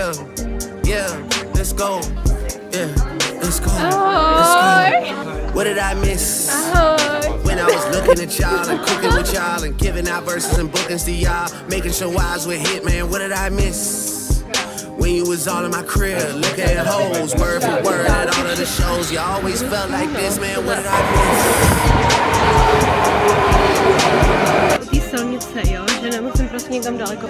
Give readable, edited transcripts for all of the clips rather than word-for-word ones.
Yeah, yeah, let's go. Yeah, let's go. Let's go. What did I miss? When I was looking at y'all and cooking with y'all and giving out verses and bookings to y'all, making sure I was hit, man. What did I miss? When you was all in my crib, looking at hoes, word for word, at all of the shows, you always felt like this, man. What did I miss? Té silnice, jo, že nemusím prostě někam daleko.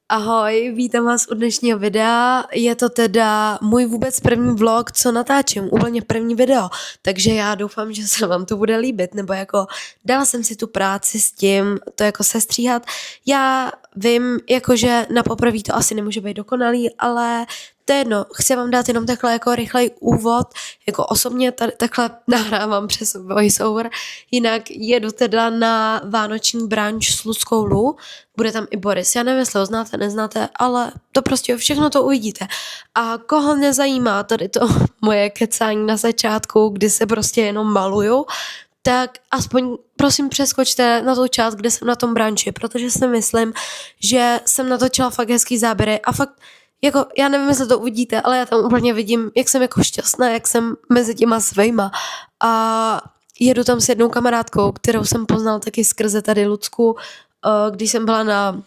Ahoj, vítám vás u dnešního videa, je to teda můj vůbec první vlog, co natáčím, úplně první video, takže já doufám, že se vám to bude líbit, nebo jako dala jsem si tu práci s tím, to jako sestříhat, já vím, jakože na poprvé to asi nemůže být dokonalý, ale to je jedno, chci vám dát jenom takhle jako rychlej úvod, jako osobně tady takhle nahrávám přes voiceover, jinak jedu teda na vánoční brunch s Luckou Lu, bude tam i Boris, já nevím, jestli ho znáte, neznáte, ale to prostě všechno to uvidíte. A koho nezajímá tady to moje kecání na začátku, kdy se prostě jenom maluju, tak aspoň prosím přeskočte na tu část, kde jsem na tom brunchi, protože si myslím, že jsem natočila fakt hezký záběry a fakt jako, já nevím, jestli to uvidíte, ale já tam úplně vidím, jak jsem jako šťastná, jak jsem mezi těma svejma. A jedu tam s jednou kamarádkou, kterou jsem poznal taky skrze tady Lucku, když jsem byla na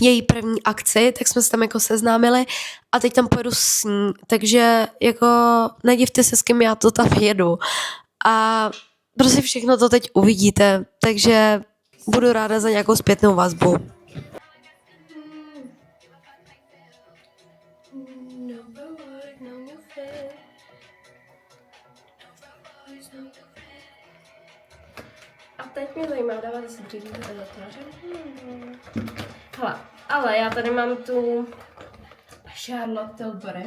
její první akci, tak jsme se tam jako seznámili a teď tam pojedu s ní, takže jako nedivte se, s kým já to tam jedu. A prostě všechno to teď uvidíte, takže budu ráda za nějakou zpětnou vazbu. A teď mě zajímá, dáváte si dřív do tváře? Hele, ale já tady mám tu Charlotte Tilbury,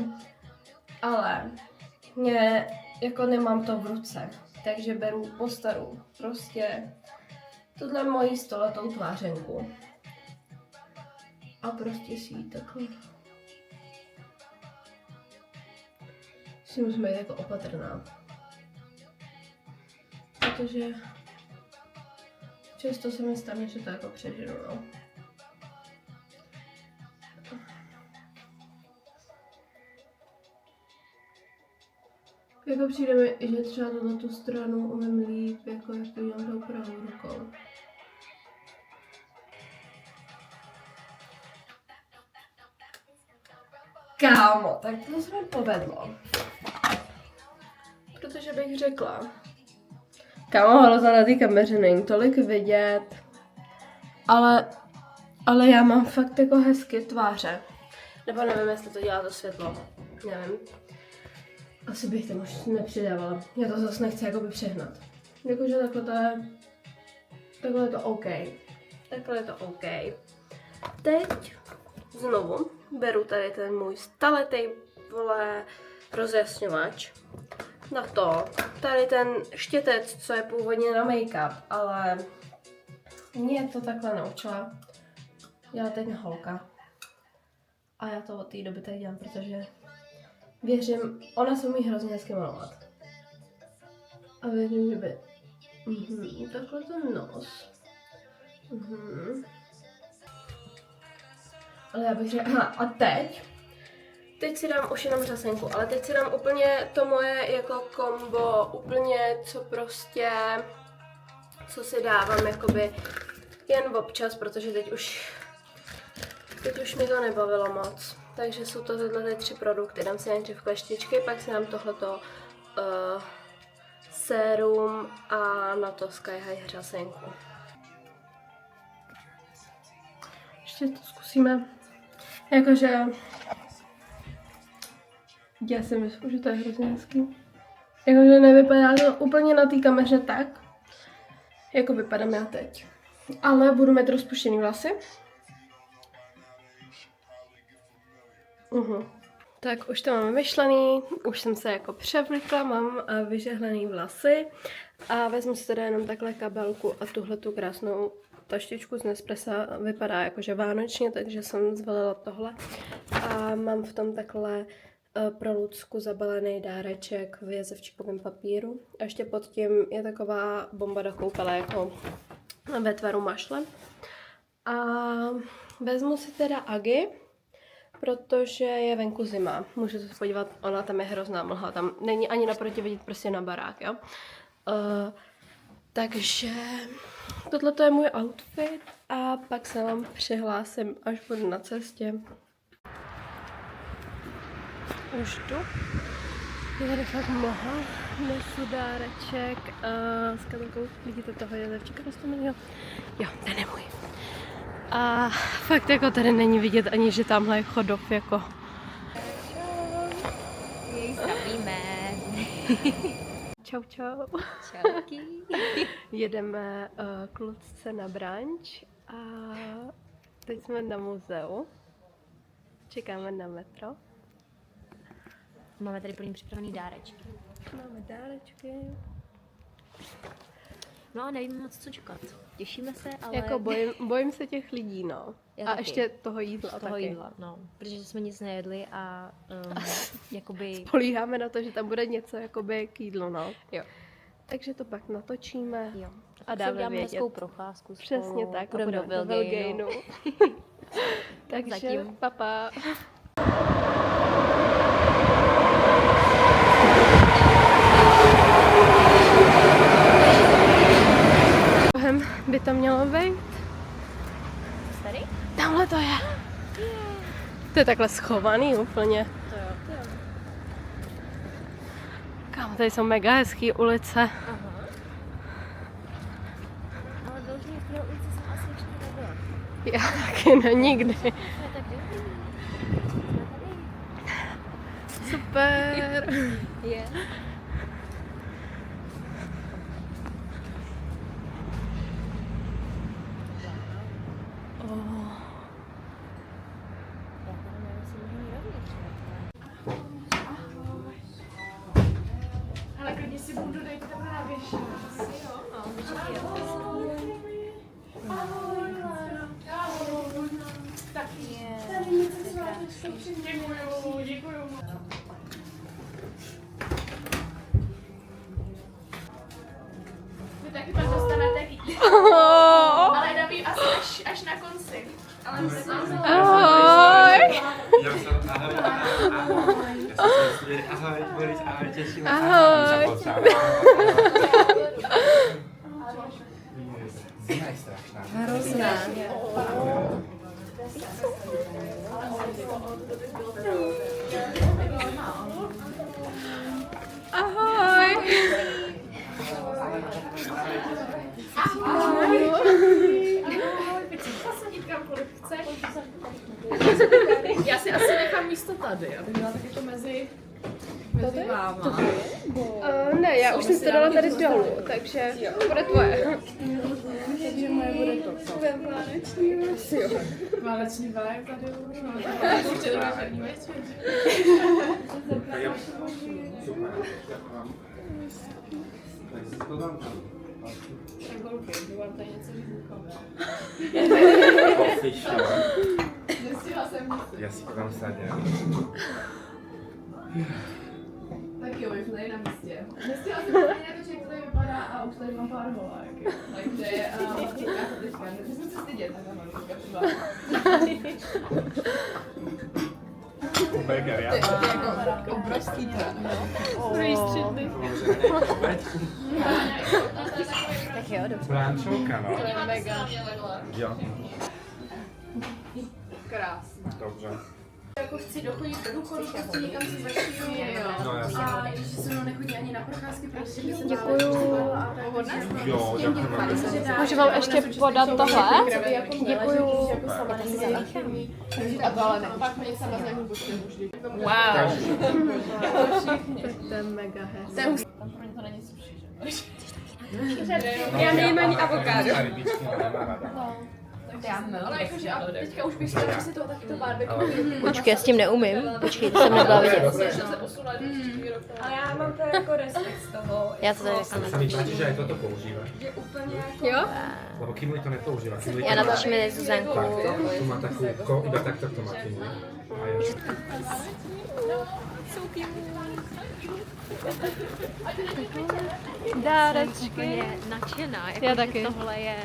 ale mě jako nemám to v ruce, takže beru po starou, prostě tuhle moji stoletou tvářenku a prostě si ji takhle. Si musím být jako opatrná, protože často se mi stane, že to jako přeženu, no. Jako přijde mi, že třeba na tu stranu umím líp, jako jak to dělám tou pravou rukou. Kámo, tak to se mi povedlo. Protože bych řekla, kámo, hroza na té kameře není tolik vidět, ale já mám fakt jako hezké tváře. Nebo nevím, jestli to dělá to světlo, nevím. Asi bych tam už nepřidávala, já to zase nechci jakoby přehnat. Jakože takhle je to OK. Takhle je to OK. Teď znovu beru tady ten můj staletý, vole, rozjasňovač. Na to, tady ten štětec, co je původně na make-up, ale mě to takhle naučila. Já teď holka. A já to od té doby tak dělám, protože věřím, ona se umí hrozně hezky malovat. A věřím, že by... takhle ten nos. Ale já bych řekla, a teď si dám už jenom řasenku, ale teď si dám úplně to moje jako kombo, úplně co si dávám jakoby jen občas, protože teď už mi to nebavilo moc. Takže jsou to tyhle 3 produkty, dám si nejdřív kleštičky, pak si dám tohleto sérum a na to Sky High řasenku. Ještě to zkusíme, jakože já si myslím, že to je hrozně hezký. Jakože nevypadá to úplně na té kameře tak, jako vypadám já teď. Ale budu mít rozpuštěný vlasy. Tak už to mám vymyšlený, už jsem se jako převlekla, mám vyžehlený vlasy a vezmu si teda jenom takhle kabelku a tuhle tu krásnou taštičku z Nespressa, vypadá jakože vánočně, takže jsem zvolila tohle. A mám v tom takhle pro Lucku zabalený dáreček v jezevčíkovém papíru. A ještě pod tím je taková bomba do koupele, jako ve tvaru mašle. A vezmu si teda Agi, protože je venku zima. Můžete se podívat, ona tam je hrozná mlha, tam není ani naproti vidět prostě na barák, jo. Takže tohle je můj outfit a pak se vám přihlásím, až budu na cestě. Už jdu. Je tady fakt mlha, nesu dáreček s kabelkou. Vidíte toho jezevčíka rostomilýho? Jo, ten je můj. A fakt jako tady není vidět ani, že tamhle je chodov jako. Jej zdravíme. Čau, čau. Čauky. Jedeme k Lucce na brunch a teď jsme na muzeu. Čekáme na metro. Máme tady plný připravený dárečky. Máme dárečky. No a nevíme moc, co čekat. Těšíme se, ale... Jako bojím se těch lidí, no. Já a taky. ještě toho jídla toho taky. jídla, no. Protože jsme nic nejedli a jakoby... Políháme na to, že tam bude něco jakoby k jídlu, no. Jo. Takže to pak natočíme. Jo. A dáme dáme vědět. hezkou procházku spolu. Přesně tak. Půjdeme do Vilgainu. Vilgainu. Takže Zatím. papa. By to mělo být? Tady? Tamhle to je. To je takhle schovaný úplně. To jo. Kámo, tady jsou mega hezký ulice. Aha. Ale vyloženě v té ulici jsem asi ještě nebyla. Já taky ne, nikdy. No tak dobrý. Jsme Super. tady. Je. Já tady nevím, jestli můžu mít rovněž. Ale klidně si budu dejte tam na věšení. Děkuju. Vy taky pak dostanete chytí. Ale Daví asi až na konci. Ale my se Ahoj. Ahoj, Boris, ahoj, těším. Ahoj. Zima je strašná. Ahoj. Já si asi nechám místo tady, aby byla tak jako mezi váma. Ne, já už jsem to dala tady dolů, takže to bude tvoje. Takže moje bude to. Váleční vibe tady už máme. Určitě to večerní večer. Tak holky, jdu vám tady něco vybuchovat. Nestihla jsem nic. Já si koukám sadě. Tak jo, už tady na místě. Nestihla jsem ani natočit, jak to tady vypadá a už tady mám pár holák. Takže já to teďka, nesmím se stydět na kameru, teďka Burger, já? jako obrovský trh. Tak jo, dobře. Bránčovka, no. To je mega. Jo, Krásný. dobře. Jako chci dochodit do důchodu, prostě někam se začít. No jasně. A že se mnou nechodí ani na procházky, protože by se Děkuju. Jo, děkuji. Můžu vám ještě podat tohle? Děkuju. A to ale ne. Pak mě sama za ní poštěnu vždy. Wow. To je mega hezké. Tam pro mě to není suši, že? Já nejím ani avokádo. A rybičky nemá rada. Ale jakože a teďka už bych chtěla si toho taky to barbecue. Počkej, já s tím neumím. Počkej, to jsem nebyla vidět. Ale já mám to jako respekt z toho. Já to tady Sa mi páči, že aj toto používaš. Jo? Lebo Kimli to nepoužíva. Kimli to Já má natočíme Zuzanku. takto, tu má takú, iba takto to má Kimli. A jo. Dárečky. Je nadšená. Jako, Já že taky. Tohle je...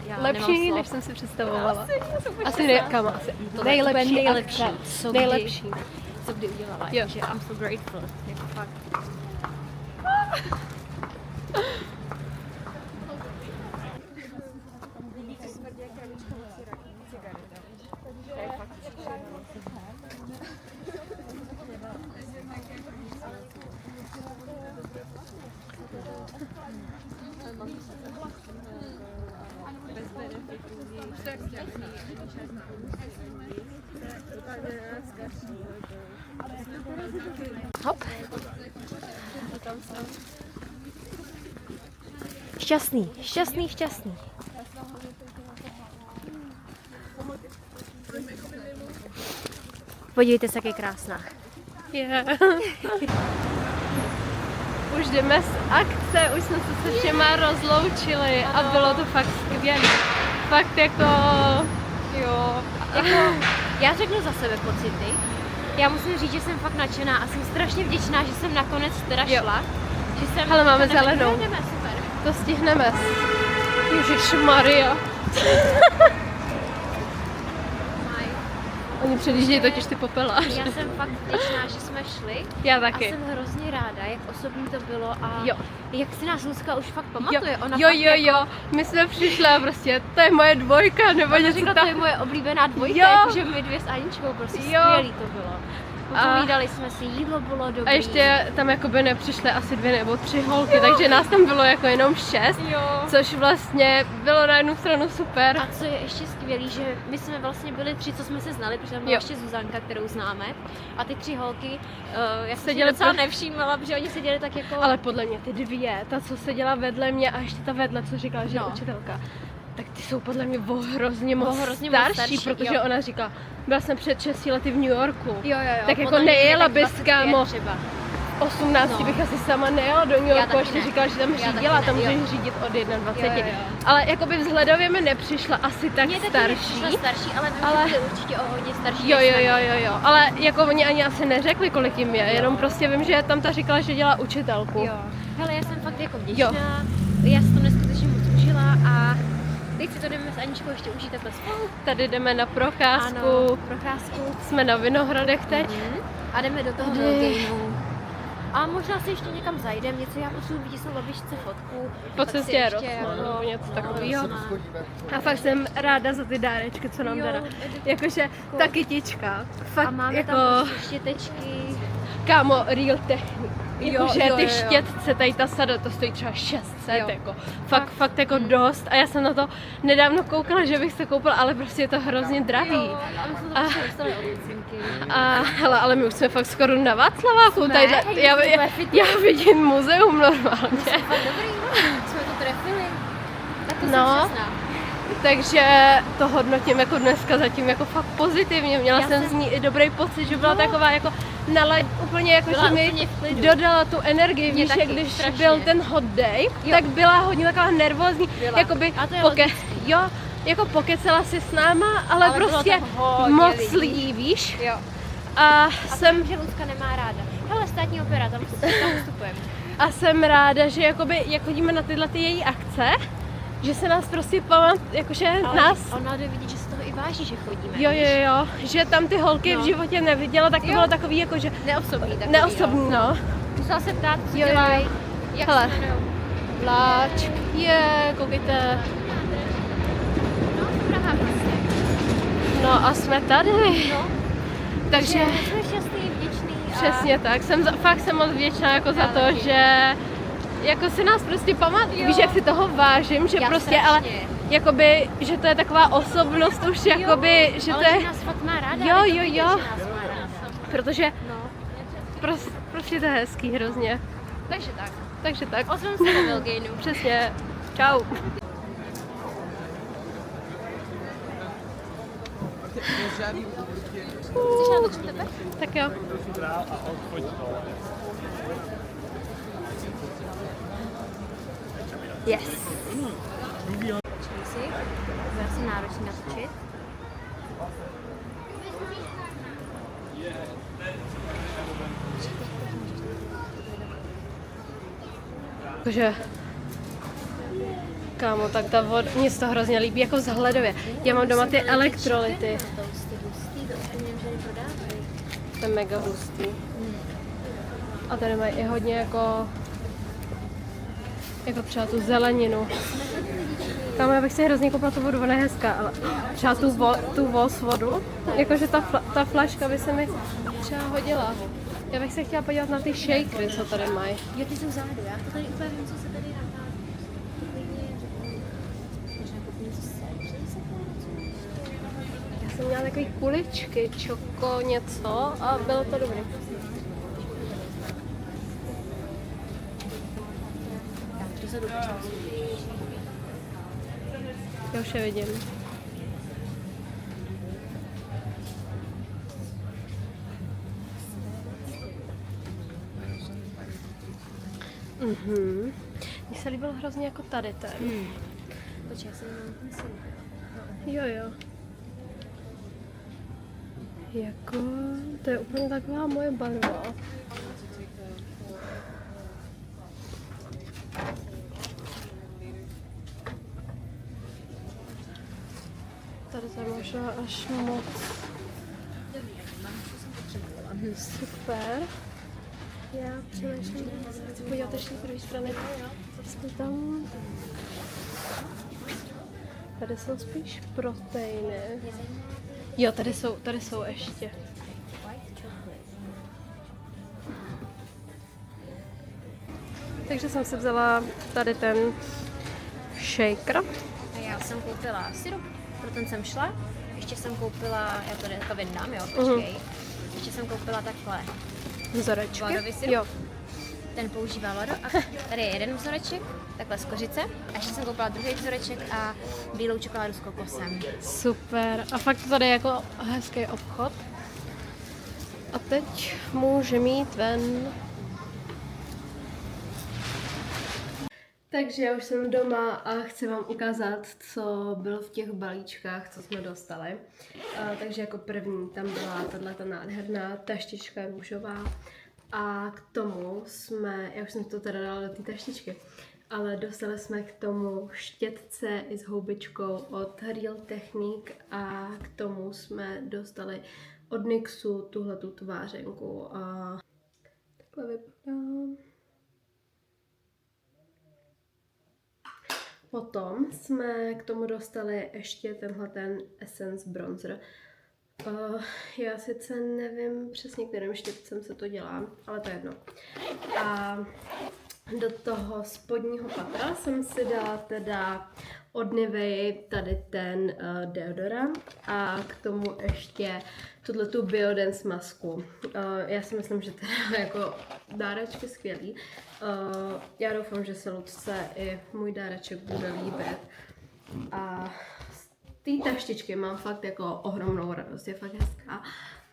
Já Lepší, nemám než slov. jsem si představovala. Asi ne, kam asi. Tohle je úplně nejlepší, akce. co Nejlepší. co kdy udělala. Jo. Takže I'm so grateful. Jako fakt. Hop. Šťastný, šťastný, šťastný. Podívejte se, jak je krásná. Yeah. Už jdeme z akce, už jsme se všema rozloučili a bylo to fakt skvělé. Fakt jako, jo. Jako, já řeknu za sebe pocity. Já musím říct, že jsem fakt nadšená a jsem strašně vděčná, že jsem nakonec teda šla. Že jsem, Hele, máme zelenou. Jdeme, super. To stihneme. Ježišmarja. Oni předjíždějí totiž ty popeláře. Já jsem fakt vděčná, že jsme šli. Já A taky. jsem hrozně ráda, jak osobní to bylo a Jo. jak si nás Luzka už fakt pamatuje. Ona jo, fakt jo, jako, jo. My jsme přišli a prostě, to je moje dvojka, nebo Ona něco řekla, to je tak. moje oblíbená dvojka, Jo. jakože my dvě s Aničkou, prostě Jo. skvělý to bylo. Popovídali jsme si, jídlo bylo dobrý. A ještě tam jakoby nepřišly asi 2 nebo 3 holky, takže nás tam bylo jako jenom 6, Jo. což vlastně bylo na jednu stranu super. A co je ještě skvělý, že my jsme vlastně byli 3, co jsme se znali, protože tam byla Jo. ještě Zuzanka, kterou známe. A ty 3 holky, já jsem si Seděly docela pro- nevšímala, protože oni seděli tak jako... Ale podle mě ty 2, ta co seděla vedle mě a ještě ta vedle, co říkala, že je No. učitelka, tak ty jsou podle mě hrozně moc hrozně moc starší, starší, protože jo. ona říká, byla jsem před 6 lety v New Yorku. Jo. Tak jako podle mě nejela tak bys, 25 kámo. třeba. 18 No. bych asi sama nejela do New Yorku, taky ještě ne. říkala, že tam Já taky řídila, ne, tam jo. můžeš řídit od 21. Jo. Ale jakoby vzhledově mi nepřišla asi tak Mně taky starší. nepřišla starší, ale vím, Ale- že byli určitě o hodně starší. Jo, než jo, jsme. jo, jo, ale jako oni ani asi neřekli, kolik jim je, jenom prostě vím, že tam ta říkala, že dělá učitelku. Jo. Hele, já jsem fakt jako vděčná, já si to neskutečně moc užila a teď si to jdeme s Aničkou ještě užít takhle spolu. Tady jdeme na procházku, Ano, procházku. jsme na Vinohradech teď. A jdeme do toho Velgejnu. A možná si ještě někam zajdeme, něco já potřebuji vidět na babičce fotku. Po tak si cestě ještě Rosman, nebo něco takového. Rosman. A fakt jsem ráda za ty dárečky, co nám Jo, dala. Jakože ta kytička. Fakt A máme jako, tam prostě štětečky. kámo, real technik. Jakože jo, ty jo. štětce, tady ta sada, to stojí třeba 600, Jo. jako. Fakt jako dost. A já jsem na to nedávno koukala, že bych to koupila, ale prostě je to hrozně drahý. Jo, a my jsme to prostě dostali od Lucinky. A hele, ale my už jsme fakt skoro na Václaváku. Jsme? Tadyhle, Hej, já, jsme já, úplně fitní. já vidím muzeum normálně. Fakt dobrý, jsme to trefili. Tak to No. jsem šťastná. Takže to hodnotím jako dneska zatím jako fakt pozitivně. Měla Já jsem z ní i dobrý pocit, že byla taková jako úplně jako, Byla že mi úplně v klidu. dodala tu energii. Mě Víš, taky, jak když strašně. byl ten hot day, Jo. tak byla hodně taková nervózní. Byla. Jakoby A to je jo, jako pokecela si s náma, ale Ale bylo prostě tam hodně moc lidí. lidí, víš. Jo. A Jsem, že Lucka nemá ráda. Hele, státní opera, tam vstupujeme. A jsem ráda, že jakoby, jak chodíme na tyhle ty její akce, že se nás prostě jakože nás... Ona jde vidět, že se toho i váží, že chodíme. Jo, že tam ty holky v životě neviděla, tak to Jo. bylo takový jako, že Neosobní takový. neosobní, no. Musela se ptát, co Jo, jo. dělají, jak Hele. se jmenujou. Vláčk, koukejte. No, Praha prostě. No a jsme tady. No. Takže Jsme šťastný, vděčný. přesně tak, fakt jsem moc vděčná jako za to, že jako si nás prostě pamatuje, víš, jak si toho vážím, že Já prostě, ale strašně. jakoby, že to je taková osobnost už, jakoby, že ale to je, že nás fakt má ráda. Jo, ale to jo, vidět, jo. že nás má ráda. protože No. prostě to je hezký hrozně. Takže tak. Takže tak, Ozvem se na Velgejnu. přesně, čau. Chceš natočit tebe? Tak jo. Yes. Počkej si, bude asi náročný natočit. Jakože, kámo, tak ta voda, mně se to hrozně líbí, jako vzhledově. Já mám doma ty elektrolyty. To je mega hustý. A tady mají i hodně jako třeba tu zeleninu. Kámo, já bych si hrozně koupila tu vodu, ona je hezká, ale třeba tu voz vodu, jakože ta flaška by se mi třeba hodila. Já bych se chtěla podívat na ty shakery, co tady mají. Jo, ty jsou vzadu, já to tady úplně vím, co se tady nachází. Možná koupím něco Já jsem měla takové kuličky, čoko, něco a bylo to dobrý. Já už je vidím. Mně se líbil hrozně jako tady ten. Počkej, já se jenom myslím. Jo. Jako, to je úplně taková moje barva. Tady to je možná až moc. Super. Já přemýšlím, chci podívat ještě z druhé strany. Jsme tam. Tady jsou spíš proteiny. Jo, tady jsou ještě. Takže jsem si vzala tady ten shaker. A já jsem koupila syrup, pro ten jsem šla. Ještě jsem koupila, já to vyndám, jo, počkej. Ještě jsem koupila takhle Vzorečky. vodový syrup. Jo. Ten používá vodu a tady je jeden vzoreček, takhle z kořice. A ještě jsem koupila druhý vzoreček a bílou čokoládu s kokosem. Super. A fakt tady je jako hezký obchod. A teď můžeme jít ven. Takže já už jsem doma a chci vám ukázat, co bylo v těch balíčkách, co jsme dostali. Takže jako první tam byla tato nádherná taštička růžová. A k tomu jsme, já už jsem to teda dala do té taštičky, ale dostali jsme k tomu štětce i s houbičkou od Real Technique a k tomu jsme dostali od NYXu tuhletu tvářenku a takhle vypadá. Potom jsme k tomu dostali ještě tenhle ten Essence Bronzer. Já sice nevím přesně, kterým štětcem se to dělá, ale to je jedno. A do toho spodního patra jsem si dala teda od Nivea tady ten deodorant a k tomu ještě tu Biodance masku. Já si myslím, že teda jako dárečky skvělý. Já doufám, že se Lucce i můj dáreček bude líbit. A té taštičky mám fakt jako ohromnou radost, je fakt hezká.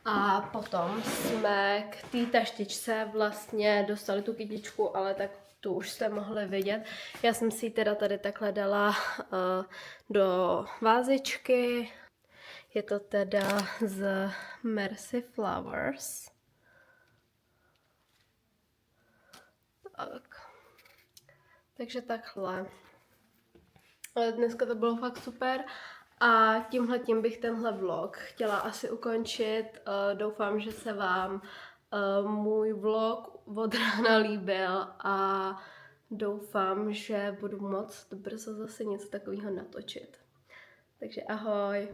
A potom jsme k té taštičce vlastně dostali tu kytičku, ale tak tu už jste mohli vidět. Já jsem si ji teda tady takhle dala do vázičky. Je to teda z Mercy Flowers. Tak. Takže takhle. Ale dneska to bylo fakt super. A tímhletím bych tenhle vlog chtěla asi ukončit. Doufám, že se vám můj vlog od rána líbil a doufám, že budu moct brzo zase něco takového natočit. Takže ahoj!